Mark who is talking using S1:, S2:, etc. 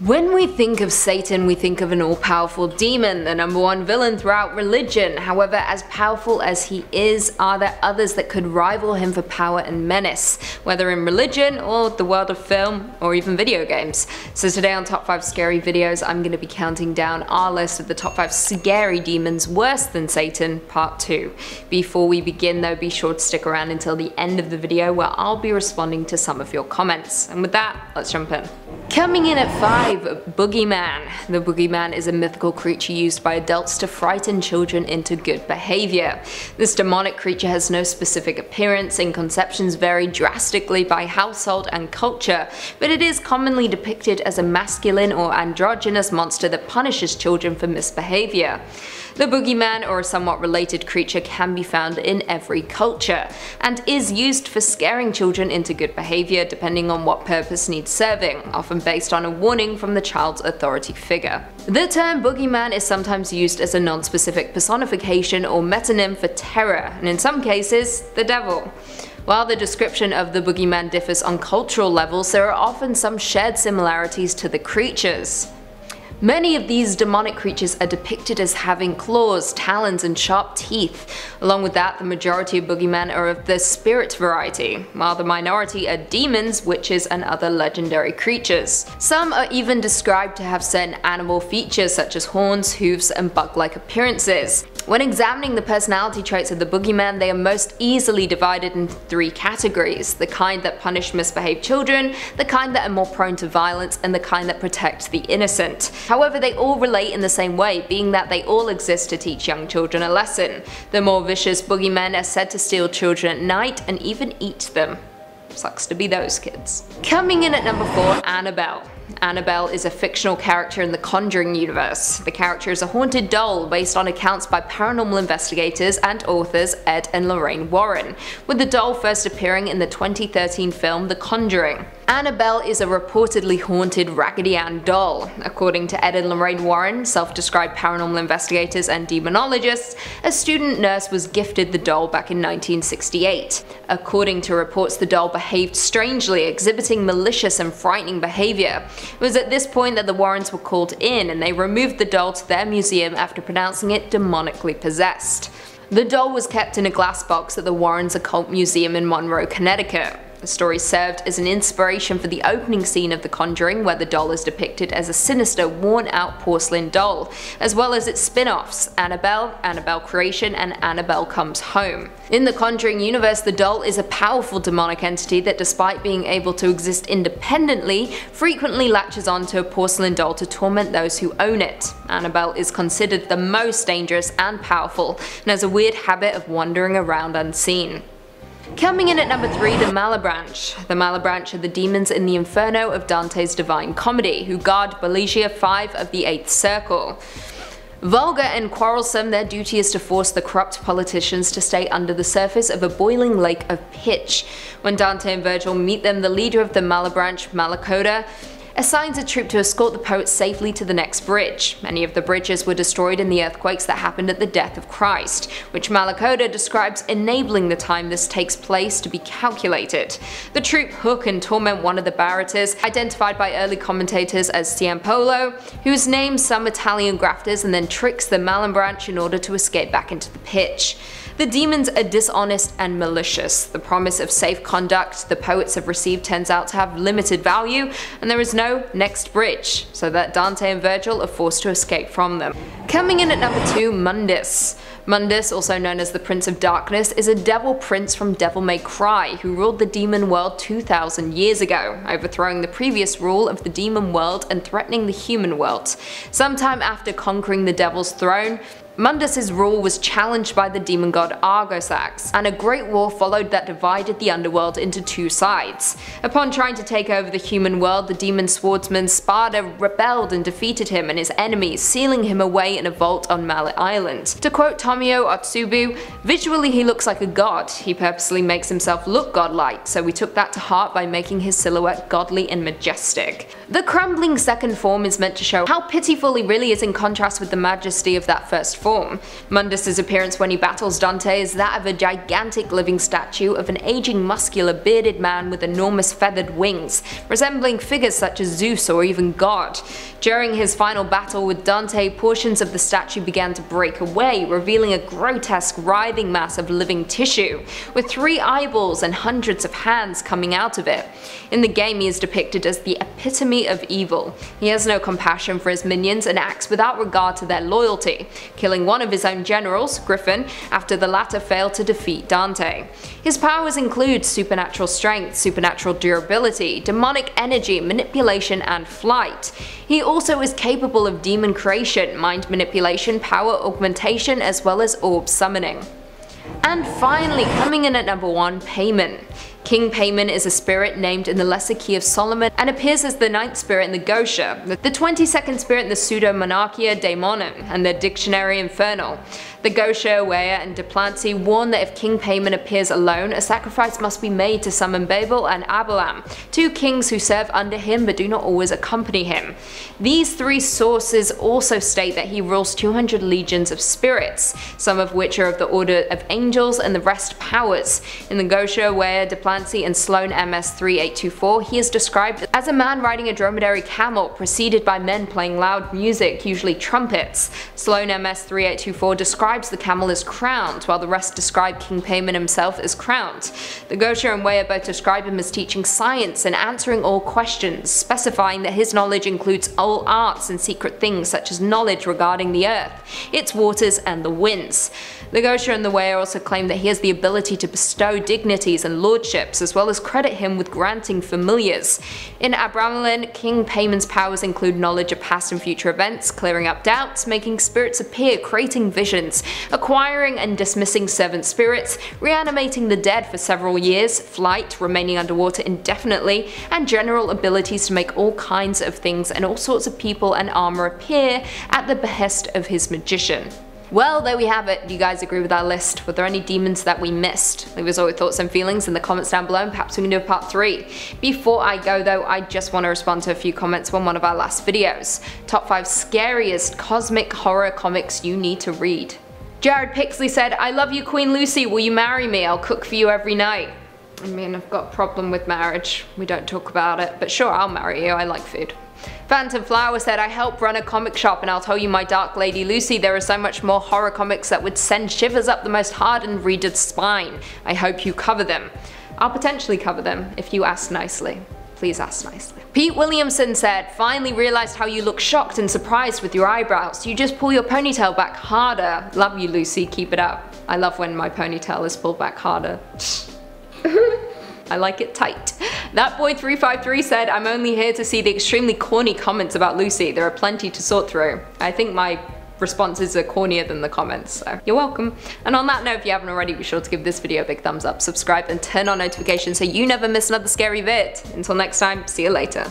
S1: When we think of Satan, we think of an all-powerful demon, the number one villain throughout religion. However, as powerful as he is, are there others that could rival him for power and menace, whether in religion or the world of film or even video games? So today on Top 5 Scary Videos, I'm going to be counting down our list of the top 5 scary demons worse than Satan, part 2. Before we begin though, be sure to stick around until the end of the video where I'll be responding to some of your comments. And with that, let's jump in. Coming in at 5, Boogeyman. The Boogeyman is a mythical creature used by adults to frighten children into good behavior. This demonic creature has no specific appearance, and conceptions vary drastically by household and culture, but it is commonly depicted as a masculine or androgynous monster that punishes children for misbehavior. The Boogeyman, or a somewhat related creature, can be found in every culture, and is used for scaring children into good behavior depending on what purpose needs serving, often based on a warning from the child's authority figure. The term Boogeyman is sometimes used as a non-specific personification or metonym for terror, and in some cases, the devil. While the description of the Boogeyman differs on cultural levels, there are often some shared similarities to the creatures. Many of these demonic creatures are depicted as having claws, talons, and sharp teeth. Along with that, the majority of Boogeyman are of the spirit variety, while the minority are demons, witches, and other legendary creatures. Some are even described to have certain animal features such as horns, hooves, and bug-like appearances. When examining the personality traits of the Boogeyman, they are most easily divided into 3 categories: the kind that punish misbehaved children, the kind that are more prone to violence, and the kind that protect the innocent. However, they all relate in the same way, being that they all exist to teach young children a lesson. The more vicious Boogeymen are said to steal children at night and even eat them. Sucks to be those kids. Coming in at number 4, Annabelle. Annabelle is a fictional character in the Conjuring universe. The character is a haunted doll based on accounts by paranormal investigators and authors Ed and Lorraine Warren, with the doll first appearing in the 2013 film The Conjuring. Annabelle is a reportedly haunted Raggedy Ann doll. According to Ed and Lorraine Warren, self-described paranormal investigators and demonologists, a student nurse was gifted the doll back in 1968. According to reports, the doll behaved strangely, exhibiting malicious and frightening behavior. It was at this point that the Warrens were called in, and they removed the doll to their museum after pronouncing it demonically possessed. The doll was kept in a glass box at the Warrens Occult Museum in Monroe, Connecticut. The story served as an inspiration for the opening scene of The Conjuring, where the doll is depicted as a sinister, worn-out porcelain doll, as well as its spin-offs, Annabelle, Annabelle Creation, and Annabelle Comes Home. In the Conjuring universe, the doll is a powerful demonic entity that, despite being able to exist independently, frequently latches onto a porcelain doll to torment those who own it. Annabelle is considered the most dangerous and powerful, and has a weird habit of wandering around unseen. Coming in at number 3, the Malebranche. The Malebranche are the demons in the Inferno of Dante's Divine Comedy, who guard Beligia 5 of the 8th Circle. Vulgar and quarrelsome, their duty is to force the corrupt politicians to stay under the surface of a boiling lake of pitch. When Dante and Virgil meet them, the leader of the Malebranche, Malacoda, assigns a troop to escort the poets safely to the next bridge. Many of the bridges were destroyed in the earthquakes that happened at the death of Christ, which Malacoda describes enabling the time this takes place to be calculated. The troop hook and torment one of the Barretters, identified by early commentators as Ciampolo, whose names some Italian grafters, and then tricks the Malebranche in order to escape back into the pitch. The demons are dishonest and malicious. The promise of safe conduct the poets have received turns out to have limited value, and there is no next bridge, so that Dante and Virgil are forced to escape from them. Coming in at number 2, Mundus. Mundus, also known as the Prince of Darkness, is a devil prince from Devil May Cry who ruled the demon world 2,000 years ago, overthrowing the previous rule of the demon world and threatening the human world. Sometime after conquering the devil's throne, Mundus's rule was challenged by the demon god Argosax, and a great war followed that divided the underworld into 2 sides. Upon trying to take over the human world, the demon swordsman Sparda rebelled and defeated him and his enemies, sealing him away in a vault on Mallet Island. To quote Tomio Otsubu, "Visually he looks like a god. He purposely makes himself look godlike, so we took that to heart by making his silhouette godly and majestic." The crumbling second form is meant to show how pitiful he really is in contrast with the majesty of that first form. Mundus's appearance when he battles Dante is that of a gigantic living statue of an aging muscular bearded man with enormous feathered wings, resembling figures such as Zeus or even God. During his final battle with Dante, portions of the statue began to break away, revealing a grotesque writhing mass of living tissue, with 3 eyeballs and hundreds of hands coming out of it. In the game, he is depicted as the epitome of evil. He has no compassion for his minions and acts without regard to their loyalty, killing one of his own generals, Griffin, after the latter failed to defeat Dante. His powers include supernatural strength, supernatural durability, demonic energy, manipulation, and flight. He also is capable of demon creation, mind manipulation, power augmentation, as well as orb summoning. And finally, coming in at number 1, Paimon. King Paimon is a spirit named in the Lesser Key of Solomon and appears as the 9th spirit in the Gosha, the 22nd spirit in the Pseudo-Monarchia Daemonim, and the Dictionary Infernal. The Gosha, Weah, and Duplanty warn that if King Paimon appears alone, a sacrifice must be made to summon Babel and Abalam, 2 kings who serve under him but do not always accompany him. These 3 sources also state that he rules 200 legions of spirits, some of which are of the order of angels and the rest powers. In the Gosha, Weah, Duplanty, and Sloane MS-3824, he is described as a man riding a dromedary camel, preceded by men playing loud music, usually trumpets. Sloane MS-3824 describes the camel as crowned, while the rest describe King Paimon himself as crowned. The Gosha and Weah both describe him as teaching science and answering all questions, specifying that his knowledge includes all arts and secret things such as knowledge regarding the earth, its waters, and the winds. The Gosha and the Weah also claim that he has the ability to bestow dignities and lordships, as well as credit him with granting familiars. In Abramelin, King Paimon's powers include knowledge of past and future events, clearing up doubts, making spirits appear, creating visions, acquiring and dismissing servant spirits, reanimating the dead for several years, flight, remaining underwater indefinitely, and general abilities to make all kinds of things and all sorts of people and armor appear at the behest of his magician. Well, there we have it. Do you guys agree with our list? Were there any demons that we missed? Leave us all your thoughts and feelings in the comments down below, and perhaps we can do a part 3. Before I go though, I just want to respond to a few comments from one of our last videos. Top 5 scariest cosmic horror comics you need to read. Jared Pixley said, "I love you, Queen Lucy. Will you marry me? I'll cook for you every night." I mean, I've got a problem with marriage. We don't talk about it, but sure, I'll marry you. I like food. Phantom Flower said, "I help run a comic shop and I'll tell you, my dark lady Lucy, there are so much more horror comics that would send shivers up the most hardened reader's spine. I hope you cover them." I'll potentially cover them if you ask nicely. Please ask nicely. Pete Williamson said, "Finally realized how you look shocked and surprised with your eyebrows. You just pull your ponytail back harder. Love you, Lucy, keep it up." I love when my ponytail is pulled back harder. I like it tight. That boy 353 said, "I'm only here to see the extremely corny comments about Lucy. There are plenty to sort through." I think my responses are cornier than the comments, so you're welcome. And on that note, if you haven't already, be sure to give this video a big thumbs up, subscribe, and turn on notifications so you never miss another scary vid. Until next time, see you later.